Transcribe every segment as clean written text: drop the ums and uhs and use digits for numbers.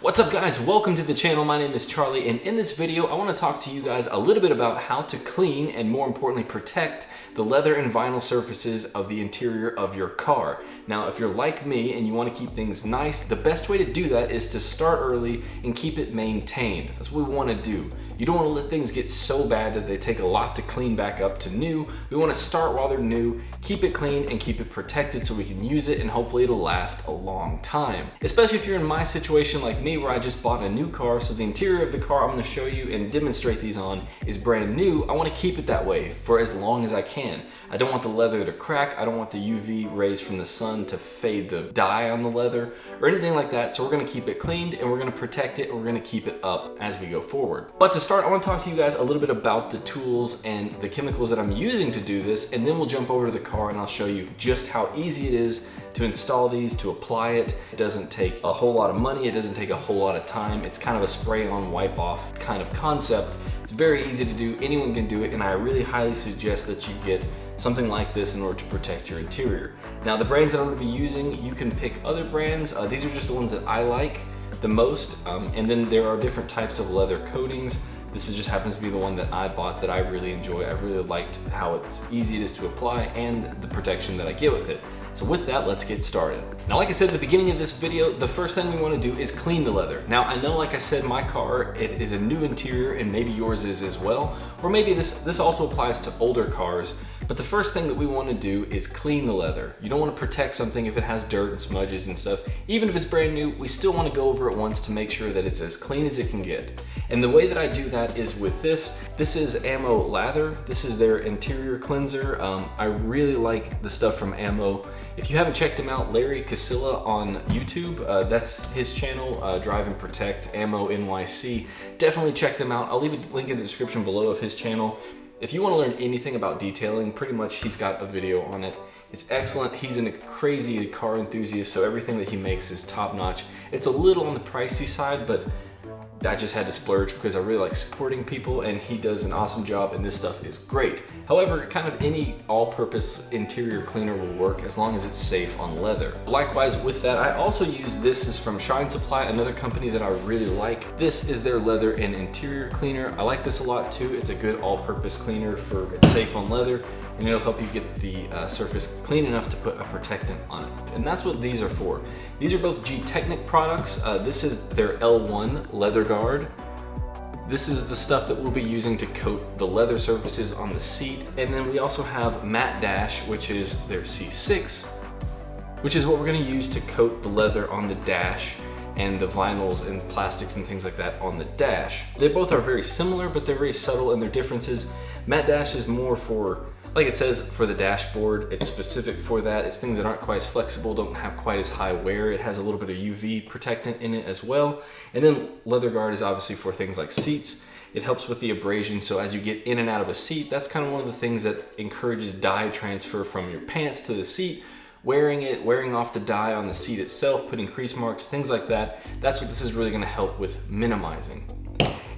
What's up guys, welcome to the channel. My name is Charlie, and in this video I want to talk to you guys a little bit about how to clean and more importantly protect the leather and vinyl surfaces of the interior of your car. Now if you're like me and you want to keep things nice, the best way to do that is to start early and keep it maintained. That's what we want to do. You don't want to let things get so bad that they take a lot to clean back up to new. We want to start while they're new, keep it clean and keep it protected so we can use it and hopefully it'll last a long time. Especially if you're in my situation like me where I just bought a new car, so the interior of the car I'm going to show you and demonstrate these on is brand new. I want to keep it that way for as long as I can. I don't want the leather to crack, I don't want the UV rays from the sun to fade the dye on the leather or anything like that, so we're going to keep it cleaned and we're going to protect it and we're going to keep it up as we go forward. But to start, I want to talk to you guys a little bit about the tools and the chemicals that I'm using to do this, and then we'll jump over to the car and I'll show you just how easy it is to install these, to apply it. It doesn't take a whole lot of money, it doesn't take a whole lot of time. It's kind of a spray on, wipe off kind of concept. It's very easy to do, anyone can do it, and I really highly suggest that you get something like this in order to protect your interior. Now the brands that I'm going to be using, you can pick other brands. These are just the ones that I like the most, and then there are different types of leather coatings. This just happens to be the one that I bought that I really enjoy. I really liked how it's easy it is to apply and the protection that I get with it. So with that, let's get started. Now, like I said at the beginning of this video, the first thing we want to do is clean the leather. Now, I know, like I said, my car, it is a new interior and maybe yours is as well, or maybe this also applies to older cars. But the first thing that we want to do is clean the leather. You don't want to protect something if it has dirt and smudges and stuff. Even if it's brand new, we still want to go over it once to make sure that it's as clean as it can get. And the way that I do that is with this. This is Ammo Lather. This is their interior cleanser. I really like the stuff from Ammo. If you haven't checked him out, Larry Casilla on YouTube, that's his channel, Drive and Protect, AmmoNYC. Definitely check them out. I'll leave a link in the description below of his channel. If you want to learn anything about detailing, pretty much he's got a video on it. It's excellent. He's a crazy car enthusiast, so everything that he makes is top notch. It's a little on the pricey side, but I just had to splurge because I really like supporting people, and he does an awesome job and this stuff is great. However, kind of any all-purpose interior cleaner will work as long as it's safe on leather. Likewise with that, I also use this is from Shine Supply, another company that I really like. This is their leather and interior cleaner. I like this a lot too. It's a good all-purpose cleaner it's safe on leather, and it'll help you get the surface clean enough to put a protectant on it. And that's what these are for. These are both G-Technic products. This is their L1 leather guard. This is the stuff that we'll be using to coat the leather surfaces on the seat. And then we also have Matte Dash, which is their C6, which is what we're going to use to coat the leather on the dash and the vinyls and plastics and things like that on the dash. They both are very similar, but they're very subtle in their differences. Matte Dash is more for, like it says, for the dashboard. It's specific for that. It's things that aren't quite as flexible, don't have quite as high wear. It has a little bit of UV protectant in it as well. And then Leather Guard is obviously for things like seats. It helps with the abrasion, so as you get in and out of a seat, that's kind of one of the things that encourages dye transfer from your pants to the seat. Wearing off the dye on the seat itself, putting crease marks, things like that. That's what this is really going to help with minimizing.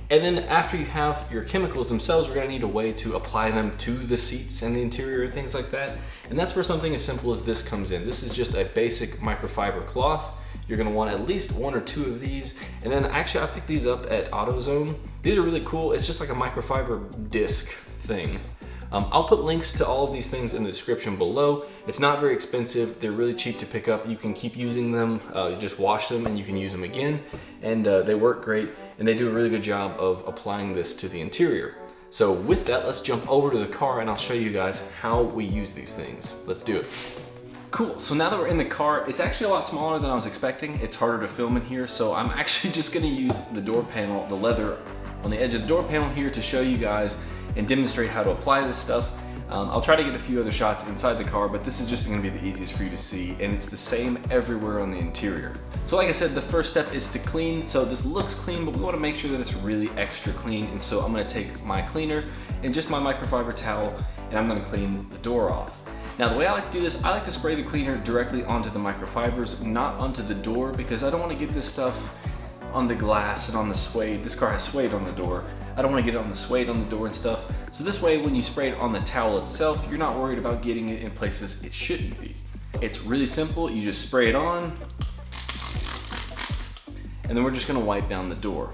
And then after you have your chemicals themselves, we're going to need a way to apply them to the seats and the interior and things like that. And that's where something as simple as this comes in. This is just a basic microfiber cloth. You're going to want at least one or two of these. And then actually I picked these up at AutoZone. These are really cool. It's just like a microfiber disc thing. I'll put links to all of these things in the description below. It's not very expensive. They're really cheap to pick up. You can keep using them. You just wash them and you can use them again. And they work great. And they do a really good job of applying this to the interior. So with that, let's jump over to the car and I'll show you guys how we use these things. Let's do it. Cool, so now that we're in the car, it's actually a lot smaller than I was expecting. It's harder to film in here, so I'm actually just gonna use the door panel, the leather on the edge of the door panel here to show you guys and demonstrate how to apply this stuff. I'll try to get a few other shots inside the car, but this is just gonna be the easiest for you to see, and it's the same everywhere on the interior. So like I said, the first step is to clean. So this looks clean, but we wanna make sure that it's really extra clean. And so I'm gonna take my cleaner and just my microfiber towel, and I'm gonna clean the door off. Now the way I like to do this, I like to spray the cleaner directly onto the microfibers, not onto the door, because I don't wanna get this stuff on the glass and on the suede. This car has suede on the door. I don't want to get it on the suede on the door and stuff. So this way, when you spray it on the towel itself, you're not worried about getting it in places it shouldn't be. It's really simple. You just spray it on, and then we're just gonna wipe down the door.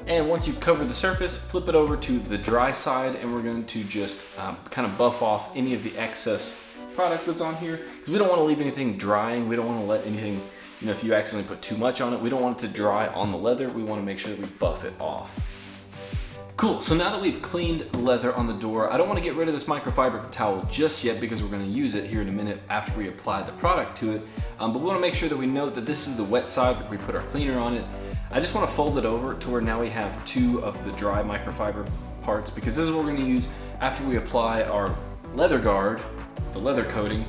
And once you've covered the surface, flip it over to the dry side, and we're going to just kind of buff off any of the excess product that's on here, because we don't want to leave anything drying. We don't want to let anything, you know, if you accidentally put too much on it, we don't want it to dry on the leather. We want to make sure that we buff it off. Cool, so now that we've cleaned the leather on the door, I don't want to get rid of this microfiber towel just yet because we're going to use it here in a minute after we apply the product to it. But we want to make sure that we note that this is the wet side where we put our cleaner on it. I just want to fold it over to where now we have two of the dry microfiber parts, because this is what we're going to use after we apply our leather guard, the leather coating.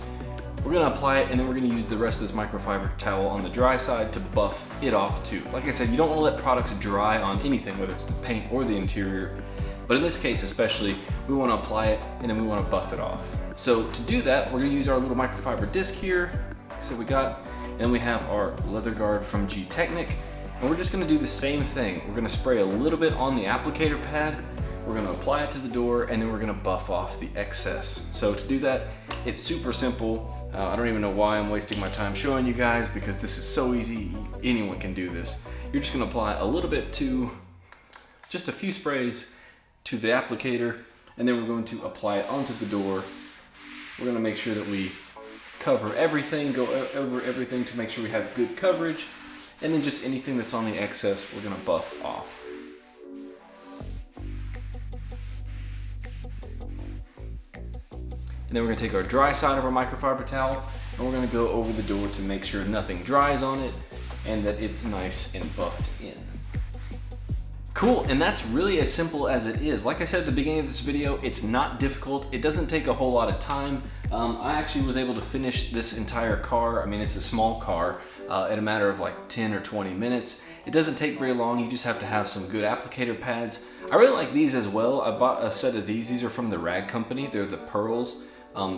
We're going to apply it, and then we're going to use the rest of this microfiber towel on the dry side to buff it off too. Like I said, you don't want to let products dry on anything, whether it's the paint or the interior. But in this case especially, we want to apply it and then we want to buff it off. So to do that, we're going to use our little microfiber disc here. Like I said, we got, and we have our leather guard from G-Technic. And we're just going to do the same thing. We're going to spray a little bit on the applicator pad. We're going to apply it to the door, and then we're going to buff off the excess. So to do that, it's super simple. I don't even know why I'm wasting my time showing you guys, because this is so easy. Anyone can do this. You're just going to apply a little bit to, just a few sprays to the applicator, and then we're going to apply it onto the door. We're going to make sure that we cover everything, go over everything to make sure we have good coverage. And then just anything that's on the excess, we're gonna buff off. And then we're gonna take our dry side of our microfiber towel, and we're gonna go over the door to make sure nothing dries on it and that it's nice and buffed in. Cool, and that's really as simple as it is. Like I said at the beginning of this video, it's not difficult. It doesn't take a whole lot of time. I actually was able to finish this entire car. I mean, it's a small car, in a matter of like 10 or 20 minutes. It doesn't take very long. You just have to have some good applicator pads. I really like these as well. I bought a set of these. These are from the Rag Company. They're the Pearls.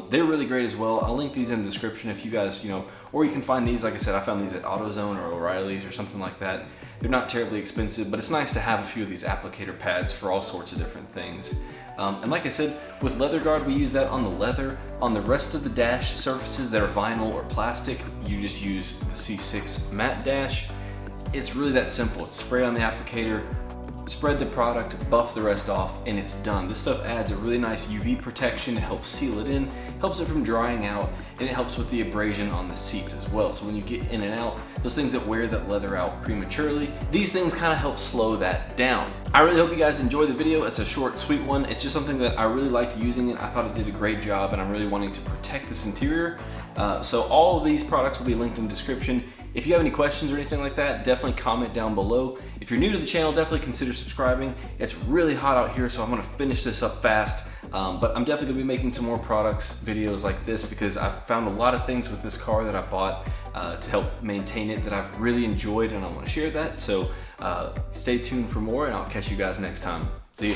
They're really great as well. I'll link these in the description if you guys, you know, or you can find these. Like I said, I found these at AutoZone or O'Reilly's or something like that. They're not terribly expensive, but it's nice to have a few of these applicator pads for all sorts of different things. And like I said, with leather guard, we use that on the leather. On the rest of the dash surfaces that are vinyl or plastic, you just use the C6 matte dash. It's really that simple. It's spray on the applicator, spread the product, buff the rest off, and it's done. This stuff adds a really nice UV protection. It helps seal it in, helps it from drying out, and it helps with the abrasion on the seats as well. So when you get in and out, those things that wear that leather out prematurely, these things kind of help slow that down. I really hope you guys enjoy the video. It's a short, sweet one. It's just something that I really liked using it. I thought it did a great job, and I'm really wanting to protect this interior. So all of these products will be linked in the description. If you have any questions or anything like that, definitely comment down below. If you're new to the channel, definitely consider subscribing. It's really hot out here, so I'm gonna finish this up fast. But I'm definitely gonna be making some more products, videos like this, because I've found a lot of things with this car that I bought to help maintain it that I've really enjoyed, and I wanna share that. So stay tuned for more, and I'll catch you guys next time. See you.